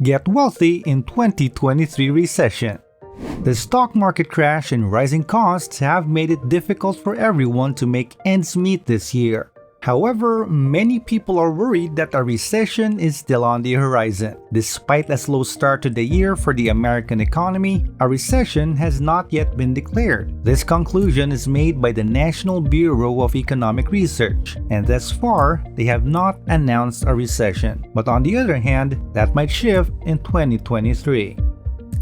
Get wealthy in 2023 recession. The stock market crash and rising costs have made it difficult for everyone to make ends meet this year. However, many people are worried that a recession is still on the horizon. Despite a slow start to the year for the American economy, a recession has not yet been declared. This conclusion is made by the National Bureau of Economic Research, and thus far, they have not announced a recession. But on the other hand, that might shift in 2023.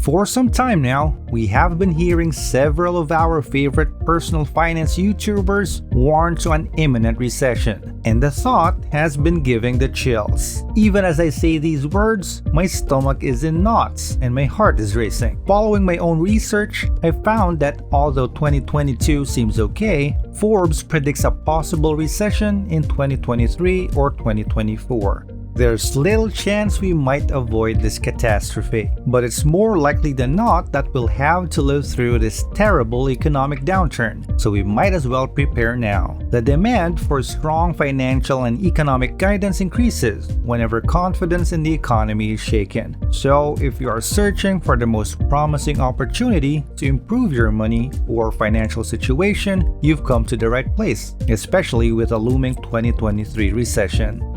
For some time now, we have been hearing several of our favorite personal finance YouTubers warn to an imminent recession, and the thought has been giving the chills. Even as I say these words, my stomach is in knots and my heart is racing. Following my own research, I found that although 2022 seems okay, Forbes predicts a possible recession in 2023 or 2024. There's little chance we might avoid this catastrophe, but it's more likely than not that we'll have to live through this terrible economic downturn, so we might as well prepare now. The demand for strong financial and economic guidance increases whenever confidence in the economy is shaken. So if you are searching for the most promising opportunity to improve your money or financial situation, you've come to the right place, especially with a looming 2023 recession.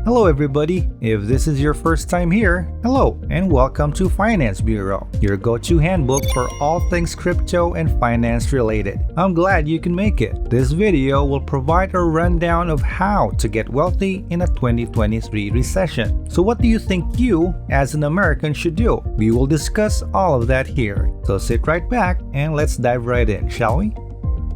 Hello everybody, if this is your first time here, hello and welcome to Finance Bureau, your go-to handbook for all things crypto and finance related. I'm glad you can make it. This video will provide a rundown of how to get wealthy in a 2023 recession. So what do you think you, as an American, should do? We will discuss all of that here. So sit right back and let's dive right in, shall we?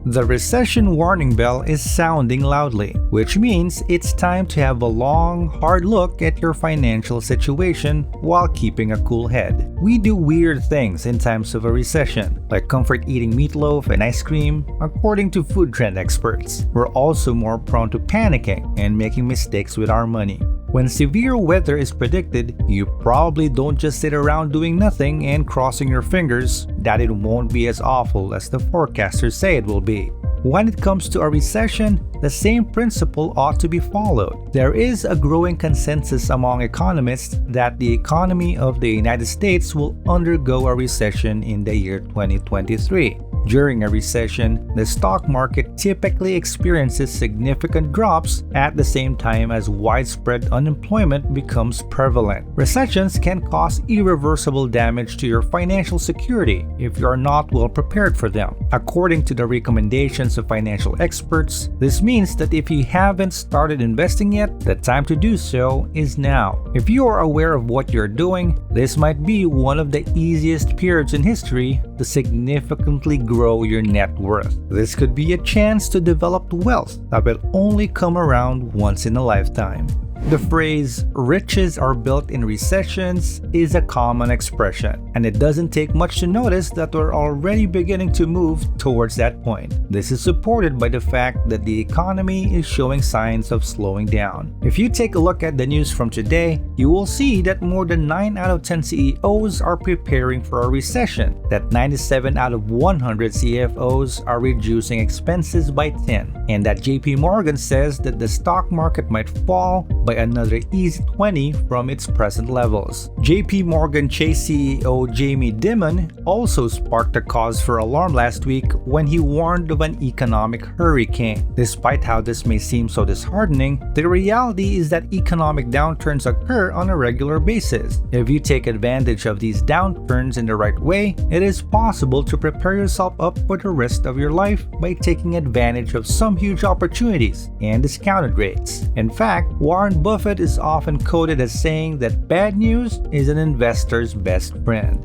The recession warning bell is sounding loudly, which means it's time to have a long, hard look at your financial situation while keeping a cool head. We do weird things in times of a recession, like comfort eating meatloaf and ice cream, according to food trend experts. We're also more prone to panicking and making mistakes with our money. When severe weather is predicted, you probably don't just sit around doing nothing and crossing your fingers that it won't be as awful as the forecasters say it will be. When it comes to a recession, the same principle ought to be followed. There is a growing consensus among economists that the economy of the United States will undergo a recession in the year 2023. During a recession, the stock market typically experiences significant drops at the same time as widespread unemployment becomes prevalent. Recessions can cause irreversible damage to your financial security if you are not well prepared for them. According to the recommendations of financial experts, this means that if you haven't started investing yet, the time to do so is now. If you are aware of what you're doing, this might be one of the easiest periods in history to significantly grow your net worth. This could be a chance to develop wealth that will only come around once in a lifetime. The phrase, riches are built in recessions, is a common expression, and it doesn't take much to notice that we're already beginning to move towards that point. This is supported by the fact that the economy is showing signs of slowing down. If you take a look at the news from today, you will see that more than 9 out of 10 CEOs are preparing for a recession, that 97 out of 100 CFOs are reducing expenses by 10, and that JP Morgan says that the stock market might fall by another easy 20 from its present levels. JP Morgan Chase CEO Jamie Dimon also sparked a cause for alarm last week when he warned of an economic hurricane. Despite how this may seem so disheartening, the reality is that economic downturns occur on a regular basis. If you take advantage of these downturns in the right way, it is possible to prepare yourself up for the rest of your life by taking advantage of some huge opportunities and discounted rates. In fact, Warren Buffett is often quoted as saying that bad news is an investor's best friend.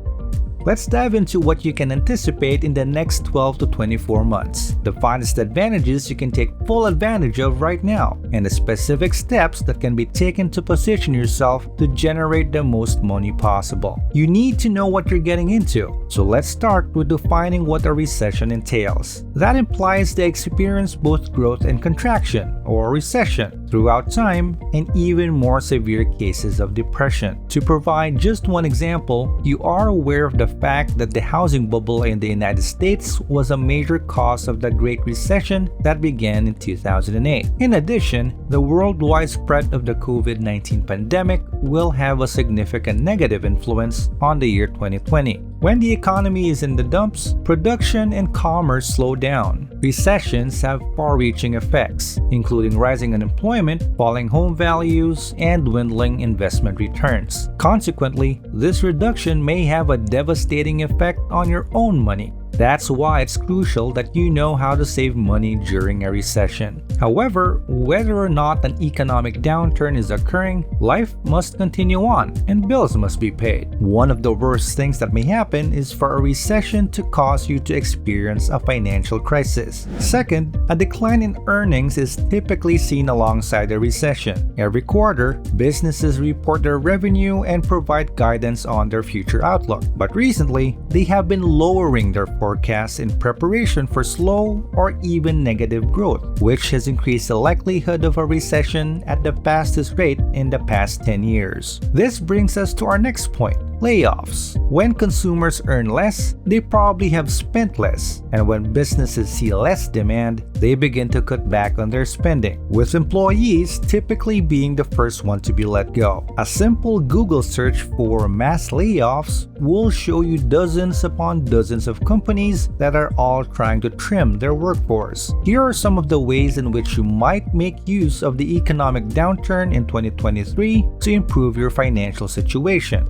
Let's dive into what you can anticipate in the next 12 to 24 months, the finest advantages you can take full advantage of right now, and the specific steps that can be taken to position yourself to generate the most money possible. You need to know what you're getting into, so let's start with defining what a recession entails. That implies they experience both growth and contraction, or recession throughout time, and even more severe cases of depression. To provide just one example, you are aware of the fact that the housing bubble in the United States was a major cause of the Great Recession that began in 2008. In addition, the worldwide spread of the COVID-19 pandemic will have a significant negative influence on the year 2020. When the economy is in the dumps, production and commerce slow down. Recessions have far-reaching effects, including rising unemployment, falling home values, and dwindling investment returns. Consequently, this reduction may have a devastating effect on your own money. That's why it's crucial that you know how to save money during a recession. However, whether or not an economic downturn is occurring, life must continue on and bills must be paid. One of the worst things that may happen is for a recession to cause you to experience a financial crisis. Second, a decline in earnings is typically seen alongside a recession. Every quarter, businesses report their revenue and provide guidance on their future outlook. But recently, they have been lowering their forecasts in preparation for slow or even negative growth, which has increased the likelihood of a recession at the fastest rate in the past 10 years. This brings us to our next point. Layoffs. When consumers earn less, they probably have spent less, and when businesses see less demand, they begin to cut back on their spending, with employees typically being the first one to be let go. A simple Google search for mass layoffs will show you dozens upon dozens of companies that are all trying to trim their workforce. Here are some of the ways in which you might make use of the economic downturn in 2023 to improve your financial situation.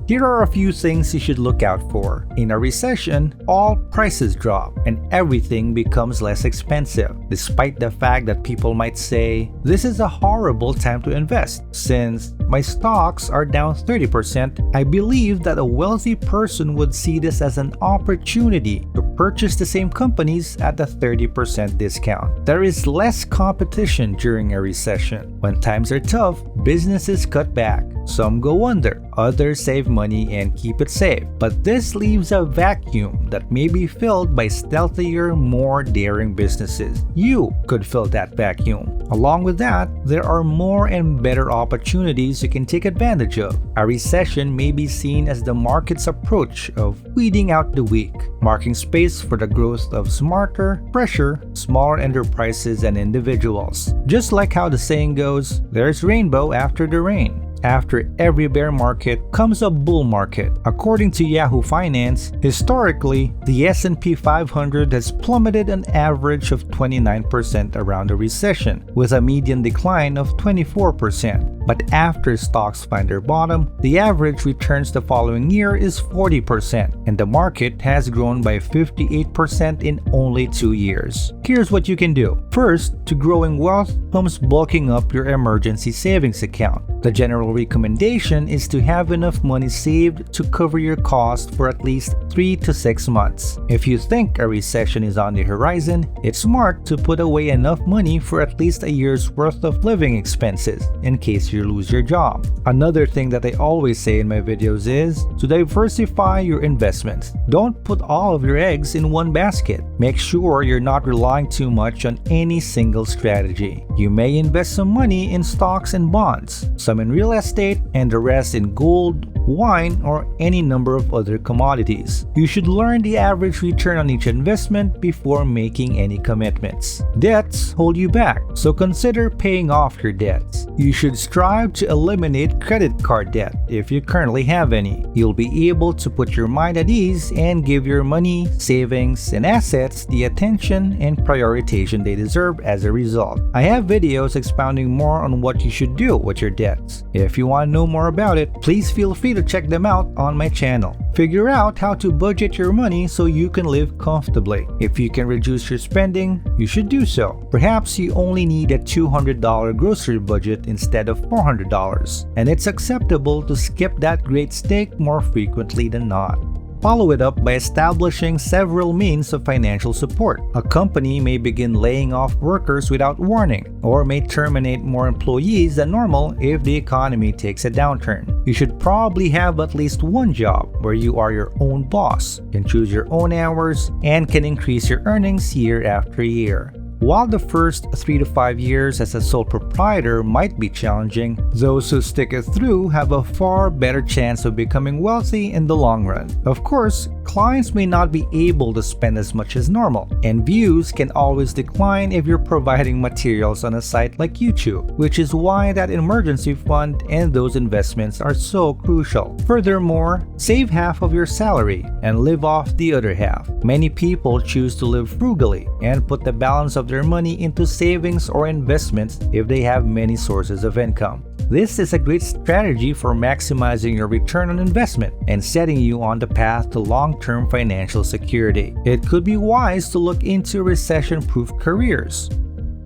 Here are a few things you should look out for. In a recession, all prices drop and everything becomes less expensive, despite the fact that people might say, "This is a horrible time to invest. Since my stocks are down 30%, I believe that a wealthy person would see this as an opportunity to purchase the same companies at a 30% discount." There is less competition during a recession. When times are tough, businesses cut back. Some go under, others save money and keep it safe. But this leaves a vacuum that may be filled by stealthier, more daring businesses. You could fill that vacuum. Along with that, there are more and better opportunities you can take advantage of. A recession may be seen as the market's approach of weeding out the weak, marking space for the growth of smarter, fresher, smaller enterprises and individuals. Just like how the saying goes, there's rainbow after the rain. After every bear market comes a bull market. According to Yahoo Finance, historically, the S&P 500 has plummeted an average of 29% around a recession, with a median decline of 24%. But after stocks find their bottom, the average returns the following year is 40%, and the market has grown by 58% in only 2 years. Here's what you can do. First, to growing wealth comes bulking up your emergency savings account. The general recommendation is to have enough money saved to cover your costs for at least 3 to 6 months. If you think a recession is on the horizon, it's smart to put away enough money for at least a year's worth of living expenses in case you lose your job. Another thing that I always say in my videos is to diversify your investments. Don't put all of your eggs in one basket. Make sure you're not relying too much on any single strategy. You may invest some money in stocks and bonds, some in real estate, and the rest in gold, wine, or any number of other commodities. You should learn the average return on each investment before making any commitments. Debts hold you back, so consider paying off your debts. You should strive to eliminate credit card debt if you currently have any. You'll be able to put your mind at ease and give your money, savings, and assets the attention and prioritization they deserve as a result. I have videos expounding more on what you should do with your debts. If you want to know more about it, please feel free to check them out on my channel. Figure out how to budget your money so you can live comfortably. If you can reduce your spending, you should do so. Perhaps you only need a $200 grocery budget instead of $400, and it's acceptable to skip that great steak more frequently than not. Follow it up by establishing several means of financial support. A company may begin laying off workers without warning, or may terminate more employees than normal if the economy takes a downturn. You should probably have at least one job where you are your own boss, can choose your own hours, and can increase your earnings year after year. While the first 3 to 5 years as a sole proprietor might be challenging, those who stick it through have a far better chance of becoming wealthy in the long run. Of course, clients may not be able to spend as much as normal, and views can always decline if you're providing materials on a site like YouTube, which is why that emergency fund and those investments are so crucial. Furthermore, save half of your salary and live off the other half. Many people choose to live frugally and put the balance of their money into savings or investments if they have many sources of income. This is a great strategy for maximizing your return on investment and setting you on the path to long-term financial security. It could be wise to look into recession-proof careers.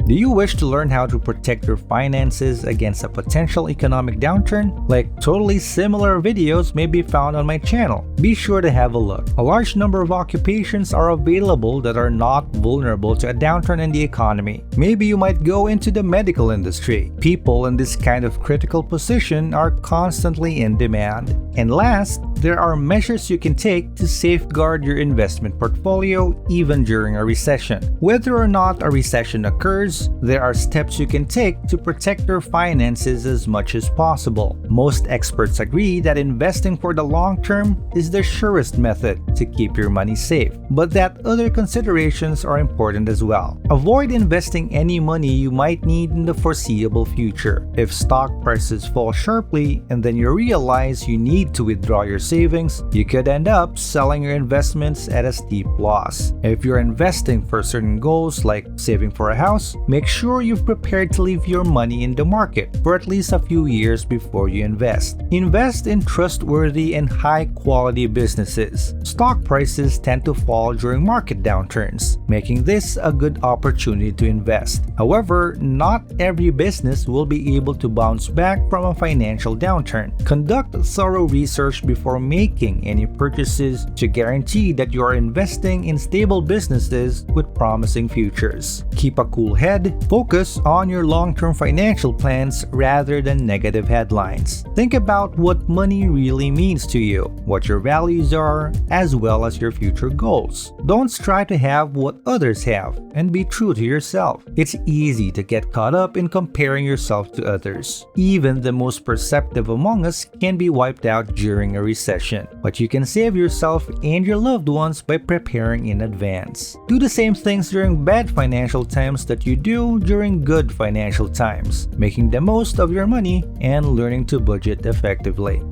Do you wish to learn how to protect your finances against a potential economic downturn? Totally similar videos may be found on my channel. Be sure to have a look. A large number of occupations are available that are not vulnerable to a downturn in the economy. Maybe you might go into the medical industry. People in this kind of critical position are constantly in demand. And last, there are measures you can take to safeguard your investment portfolio even during a recession. Whether or not a recession occurs, there are steps you can take to protect your finances as much as possible. Most experts agree that investing for the long term is the surest method to keep your money safe, but that other considerations are important as well. Avoid investing any money you might need in the foreseeable future. If stock prices fall sharply and then you realize you need to withdraw your savings, you could end up selling your investments at a steep loss. If you're investing for certain goals like saving for a house, make sure you've prepared to leave your money in the market for at least a few years before you invest. Invest in trustworthy and high-quality businesses. Stock prices tend to fall during market downturns, making this a good opportunity to invest. However, not every business will be able to bounce back from a financial downturn. Conduct thorough research before making any purchases to guarantee that you are investing in stable businesses with promising futures. Keep a cool head. Focus on your long-term financial plans rather than negative headlines. Think about what money really means to you, what your values are, as well as your future goals. Don't try to have what others have, and be true to yourself. It's easy to get caught up in comparing yourself to others. Even the most perceptive among us can be wiped out during a recession, but you can save yourself and your loved ones by preparing in advance. Do the same things during bad financial times that you do during good financial times, making the most of your money and learning to budget effectively.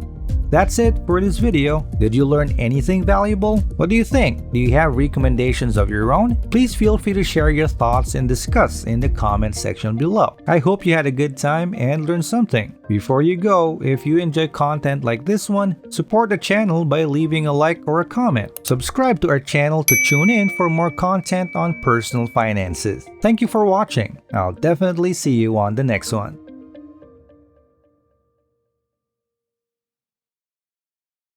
That's it for this video. Did you learn anything valuable? What do you think? Do you have recommendations of your own? Please feel free to share your thoughts and discuss in the comment section below. I hope you had a good time and learned something. Before you go, if you enjoy content like this one, support the channel by leaving a like or a comment. Subscribe to our channel to tune in for more content on personal finances. Thank you for watching. I'll definitely see you on the next one.